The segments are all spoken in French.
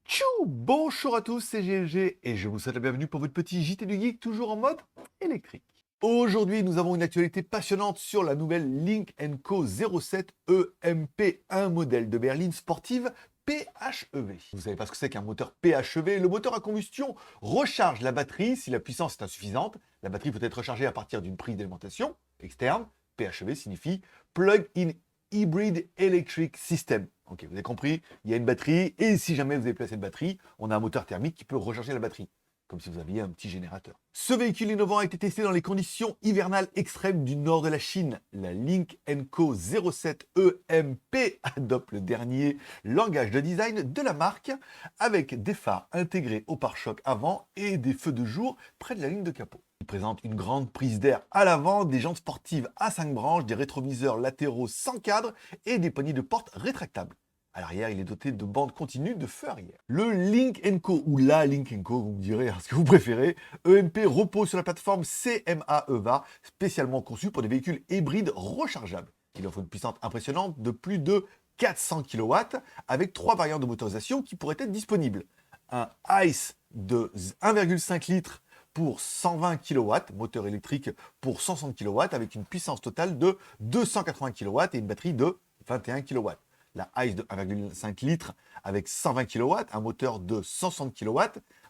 Tchou! Bonjour à tous, c'est GLG et je vous souhaite la bienvenue pour votre petit JT du Geek, toujours en mode électrique. Aujourd'hui, nous avons une actualité passionnante sur la nouvelle Lynk & Co 07 EMP, un modèle de berline sportive PHEV. Vous savez pas ce que c'est qu'un moteur PHEV? Le moteur à combustion recharge la batterie si la puissance est insuffisante. La batterie peut être rechargée à partir d'une prise d'alimentation externe. PHEV signifie Plug-in Hybrid Electric System. Ok, vous avez compris, il y a une batterie, et si jamais vous avez placé une batterie, on a un moteur thermique qui peut recharger la batterie, comme si vous aviez un petit générateur. Ce véhicule innovant a été testé dans les conditions hivernales extrêmes du nord de la Chine. La Lynk & Co 07 EMP adopte le dernier langage de design de la marque, avec des phares intégrés au pare-choc avant et des feux de jour près de la ligne de capot. Il présente une grande prise d'air à l'avant, des jantes sportives à 5 branches, des rétroviseurs latéraux sans cadre et des poignées de porte rétractables. À l'arrière, il est doté de bandes continues de feu arrière. Le Lynk & Co, ou la Lynk & Co, vous me direz ce que vous préférez, EMP repose sur la plateforme CMA EVA, spécialement conçue pour des véhicules hybrides rechargeables. Il offre une puissance impressionnante de plus de 400 kW, avec 3 variantes de motorisation qui pourraient être disponibles. Un ICE de 1,5 litres pour 120 kW, moteur électrique pour 160 kW, avec une puissance totale de 280 kW et une batterie de 21 kW. La ICE de 1,5 litres avec 120 kW, un moteur de 160 kW,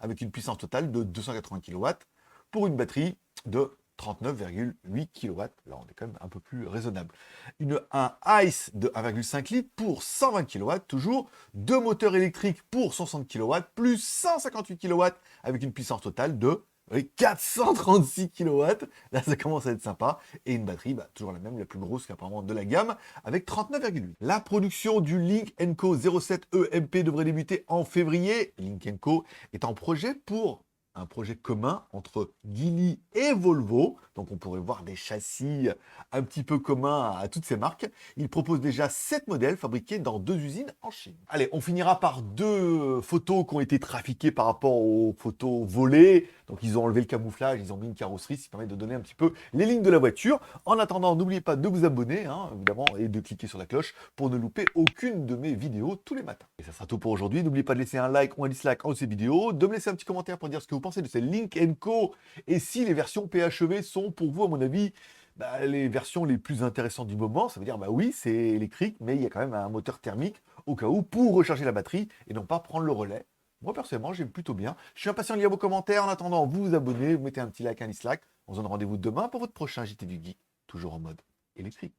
avec une puissance totale de 280 kW, pour une batterie de 39,8 kW. Là, on est quand même un peu plus raisonnable. Un ICE de 1,5 litres pour 120 kW, toujours. 2 moteurs électriques pour 160 kW, plus 158 kW, avec une puissance totale de 436 kW, là ça commence à être sympa, et une batterie, toujours la même, la plus grosse qu'apparemment de la gamme, avec 39,8. La production du Lynk & Co 07 EMP devrait débuter en février. Lynk & Co est en projet pour un projet commun entre Geely et Volvo, donc on pourrait voir des châssis un petit peu communs à toutes ces marques. Il propose déjà 7 modèles fabriqués dans 2 usines en Chine. Allez, on finira par 2 photos qui ont été trafiquées par rapport aux photos volées. Donc ils ont enlevé le camouflage, ils ont mis une carrosserie, ce qui permet de donner un petit peu les lignes de la voiture. En attendant, n'oubliez pas de vous abonner, évidemment, et de cliquer sur la cloche pour ne louper aucune de mes vidéos tous les matins. Et ça sera tout pour aujourd'hui. N'oubliez pas de laisser un like ou un dislike en haut de ces vidéos, de me laisser un petit commentaire pour dire ce que vous pensez de ces Lynk & Co. Et si les versions PHEV sont pour vous, à mon avis, les versions les plus intéressantes du moment. Ça veut dire, oui, c'est électrique, mais il y a quand même un moteur thermique au cas où pour recharger la batterie et non pas prendre le relais. Moi, personnellement, j'aime plutôt bien. Je suis impatient de lire vos commentaires. En attendant, vous vous abonnez, vous mettez un petit like, un dislike. On se donne rendez-vous demain pour votre prochain JT du Geek, toujours en mode électrique.